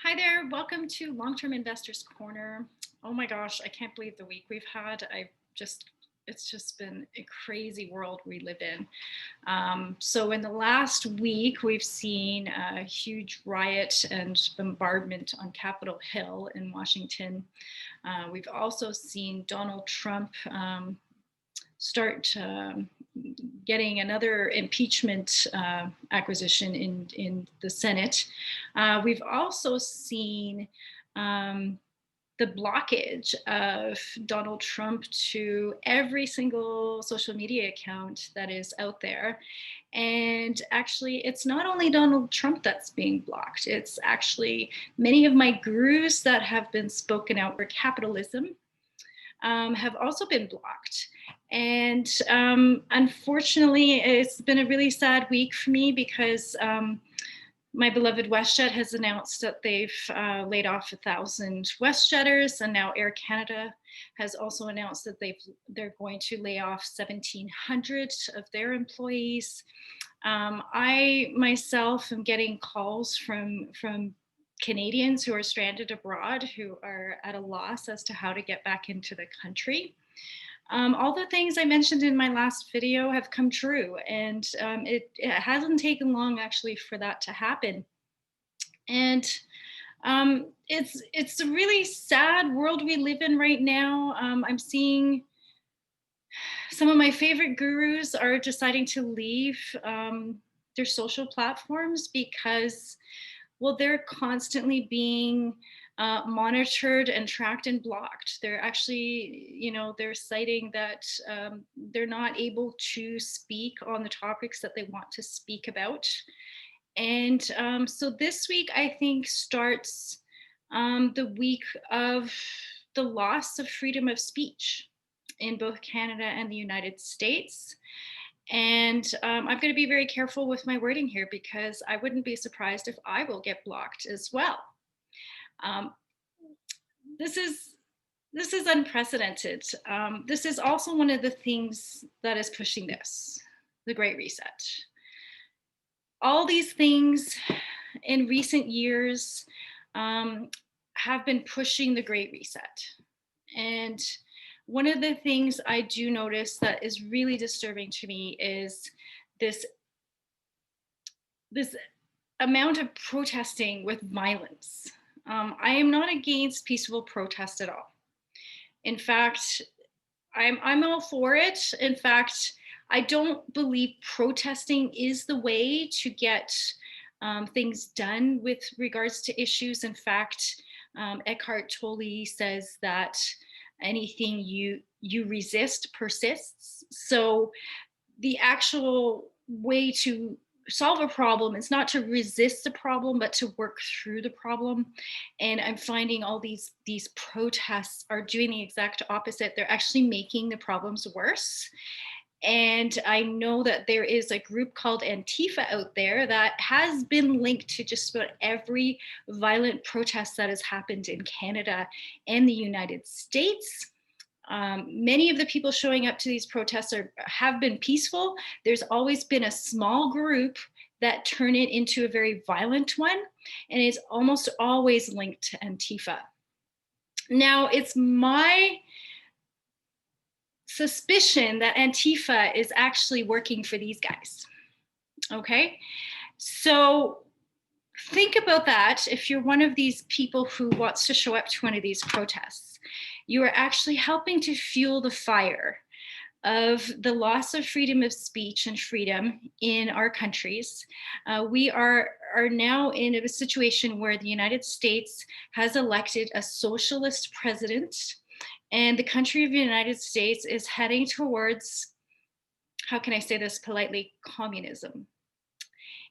Hi there, welcome to Long-Term Investors Corner. Oh my gosh, I can't believe the week we've had. It's just been a crazy world we live in. So in the last week, we've seen a huge riot and bombardment on Capitol Hill in Washington. We've also seen Donald Trump start getting another impeachment acquisition in the Senate. We've also seen the blockage of Donald Trump to every single social media account that is out there. And actually, it's not only Donald Trump that's being blocked, it's actually many of my gurus that have been spoken out for capitalism have also been blocked. And unfortunately, it's been a really sad week for me because my beloved WestJet has announced that they've laid off 1,000 WestJetters, and now Air Canada has also announced that they're going to lay off 1,700 of their employees. I myself am getting calls from Canadians who are stranded abroad who are at a loss as to how to get back into the country. All the things I mentioned in my last video have come true, and it hasn't taken long actually for that to happen. And it's a really sad world we live in right now. I'm seeing some of my favorite gurus are deciding to leave their social platforms because, well, they're constantly being monitored and tracked and blocked. They're actually, they're citing that they're not able to speak on the topics that they want to speak about. And so this week, I think, starts the week of the loss of freedom of speech in both Canada and the United States. And I'm going to be very careful with my wording here because I wouldn't be surprised if I will get blocked as well. Um, this is unprecedented. This is also one of the things that is pushing this, the Great Reset. All these things in recent years have been pushing the Great Reset. And one of the things I do notice that is really disturbing to me is this amount of protesting with violence. I am not against peaceful protest at all. In fact, I'm all for it. In fact, I don't believe protesting is the way to get things done with regards to issues. In fact, Eckhart Tolle says that anything you resist persists. So the actual way to solve a problem is not to resist the problem, but to work through the problem. And I'm finding all these protests are doing the exact opposite. They're actually making the problems worse. And I know that there is a group called Antifa out there that has been linked to just about every violent protest that has happened in Canada and the United States. Many of the people showing up to these protests have been peaceful. There's always been a small group that turn it into a very violent one, and it's almost always linked to Antifa. Now, it's my suspicion that Antifa is actually working for these guys. Okay, so think about that. If you're one of these people who wants to show up to one of these protests, you are actually helping to fuel the fire of the loss of freedom of speech and freedom in our countries. We are now in a situation where the United States has elected a socialist president, and the country of the United States is heading towards, how can I say this politely, communism.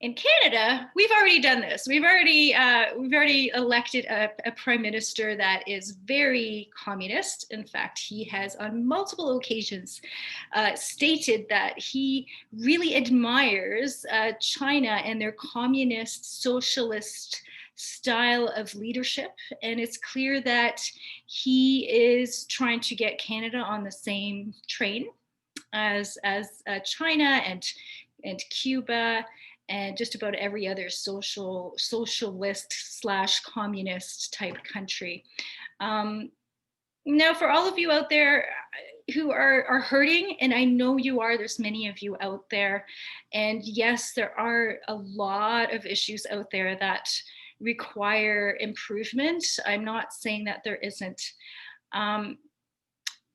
In Canada, we've already done this. We've already elected a prime minister that is very communist. In fact, he has on multiple occasions stated that he really admires China and their communist socialist style of leadership. And it's clear that he is trying to get Canada on the same train as China and Cuba and just about every other socialist slash communist type country. Um, Now, for all of you out there who are hurting, and I know you are, there's many of you out there. And yes, there are a lot of issues out there that require improvement. I'm not saying that there isn't. Um,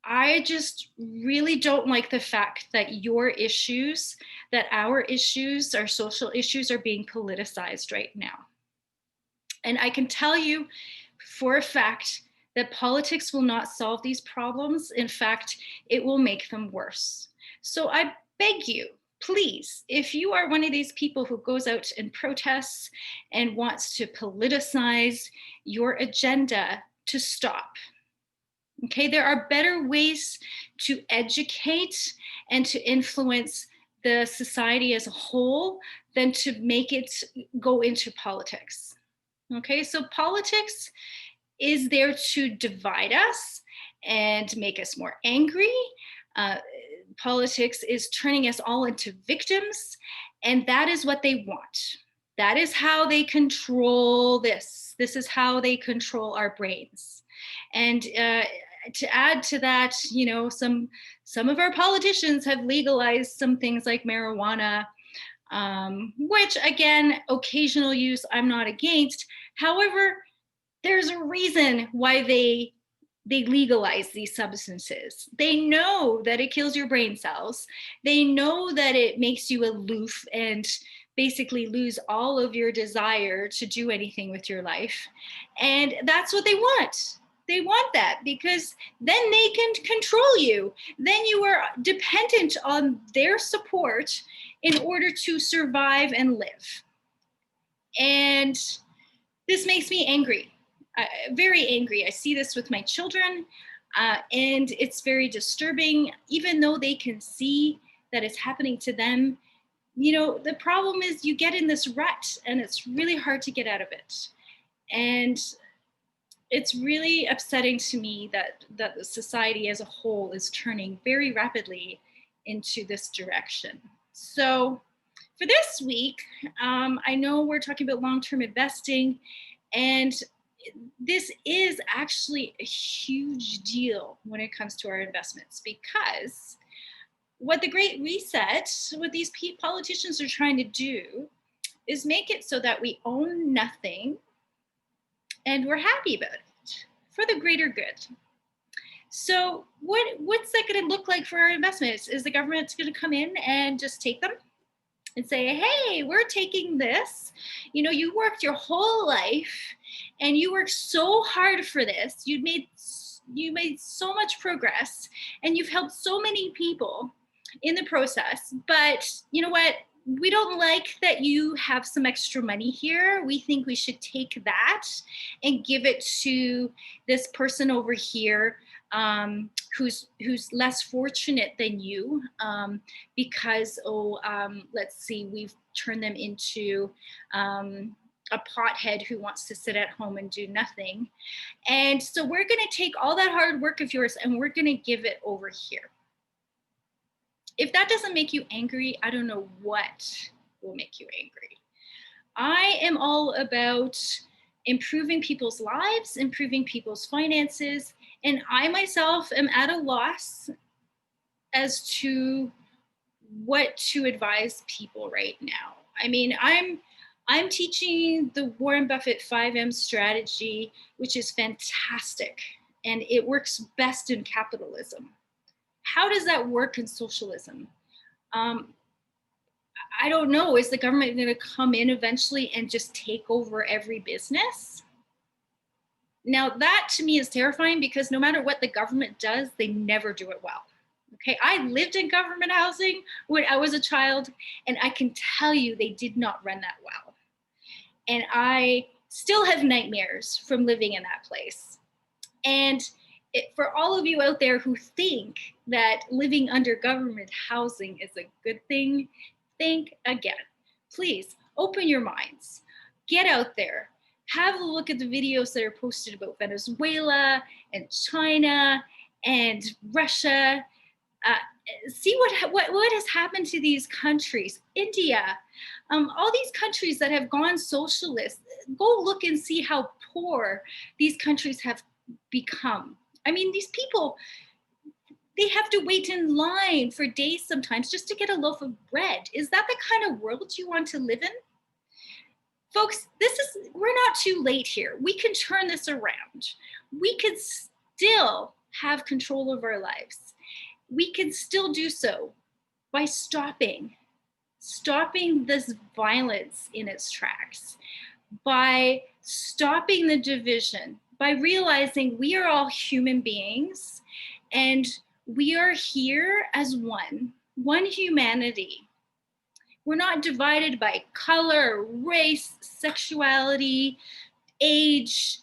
I just really don't like the fact that your issues, that our issues, our social issues are being politicized right now. And I can tell you for a fact that politics will not solve these problems. In fact, it will make them worse. So I beg you, please, if you are one of these people who goes out and protests and wants to politicize your agenda, to stop. Okay, there are better ways to educate and to influence the society as a whole than to make it go into politics. Okay, so politics is there to divide us and make us more angry. Uh, Politics is turning us all into victims, and that is what they want. That is how they control this. This is how they control our brains. And to add to that, you know, some of our politicians have legalized some things like marijuana, which again, occasional use I'm not against. However, there's a reason why they legalize these substances. They know that it kills your brain cells. They know that it makes you aloof and basically lose all of your desire to do anything with your life. And that's what they want. They want that because then they can control you. Then you are dependent on their support in order to survive and live. And this makes me angry, very angry. I see this with my children, and it's very disturbing, even though they can see that it's happening to them. You know, the problem is you get in this rut and it's really hard to get out of it. And it's really upsetting to me that the society as a whole is turning very rapidly into this direction. So for this week, I know we're talking about long-term investing, and this is actually a huge deal when it comes to our investments, because what the Great Reset, what these politicians are trying to do is make it so that we own nothing and we're happy about it for the greater good. So what's that going to look like for our investments? Is the government going to come in and just take them and say, hey, we're taking this. You know, you worked your whole life and you worked so hard for this. You made so much progress and you've helped so many people in the process. But you know what? We don't like that you have some extra money here. We think we should take that and give it to this person over here, who's less fortunate than you, because let's see, we've turned them into a pothead who wants to sit at home and do nothing. And so we're going to take all that hard work of yours and we're going to give it over here. If that doesn't make you angry, I don't know what will make you angry. I am all about improving people's lives, improving people's finances, and I myself am at a loss as to what to advise people right now. I mean, I'm teaching the Warren Buffett 5M strategy, which is fantastic, and it works best in capitalism. How does that work in socialism? I don't know. Is the government going to come in eventually and just take over every business? Now, that to me is terrifying because no matter what the government does, they never do it well. Okay, I lived in government housing when I was a child, and I can tell you they did not run that well. And I still have nightmares from living in that place. And for all of you out there who think that living under government housing is a good thing, think again. Please open your minds, get out there, have a look at the videos that are posted about Venezuela and China and Russia. see what has happened to these countries. India, all these countries that have gone socialist. Go look and see how poor these countries have become. I mean, these people, they have to wait in line for days sometimes just to get a loaf of bread. Is that the kind of world you want to live in? Folks, we're not too late here. We can turn this around. We could still have control of our lives. We can still do so by stopping this violence in its tracks, by stopping the division, by realizing we are all human beings and we are here as one humanity. We're not divided by color, race, sexuality, age,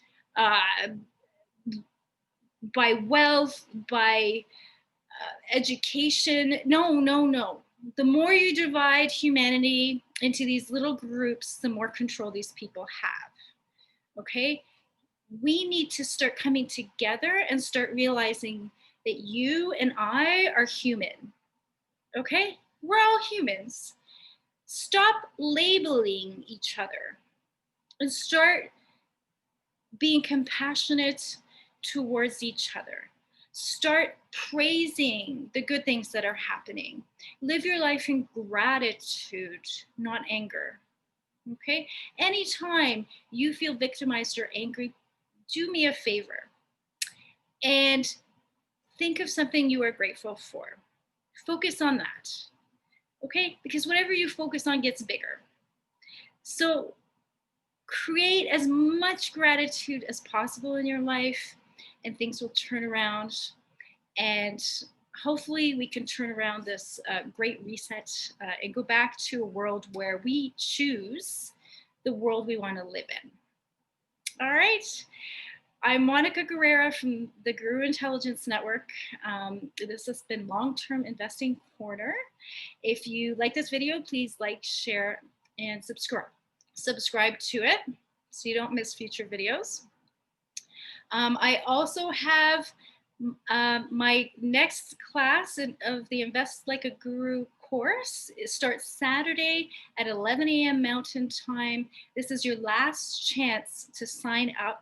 by wealth, by education. No, no, no. The more you divide humanity into these little groups, the more control these people have. Okay? We need to start coming together and start realizing that you and I are human. Okay? We're all humans. Stop labeling each other and start being compassionate towards each other. Start praising the good things that are happening. Live your life in gratitude, not anger. Okay? Anytime you feel victimized or angry, do me a favor and think of something you are grateful for. Focus on that. Okay? Because whatever you focus on gets bigger. So create as much gratitude as possible in your life, and things will turn around. And hopefully we can turn around this great reset and go back to a world where we choose the world we want to live in. All right. I'm Monica Guerrera from the Guru Intelligence Network. This has been Long-Term Investing Corner. If you like this video, please like, share, and subscribe to it so you don't miss future videos. I also have my next class of the Invest Like a Guru course. It starts Saturday at 11 a.m. Mountain Time. This is your last chance to sign up.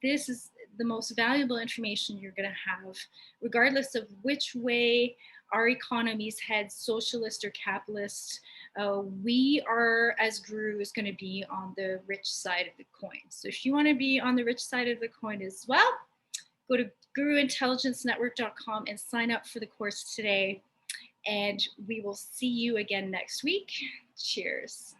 This is the most valuable information you're going to have, regardless of which way our economies head, socialist or capitalist. We are, as gurus, going to be on the rich side of the coin. So if you want to be on the rich side of the coin as well, go to guruintelligencenetwork.com and sign up for the course today. And we will see you again next week. Cheers.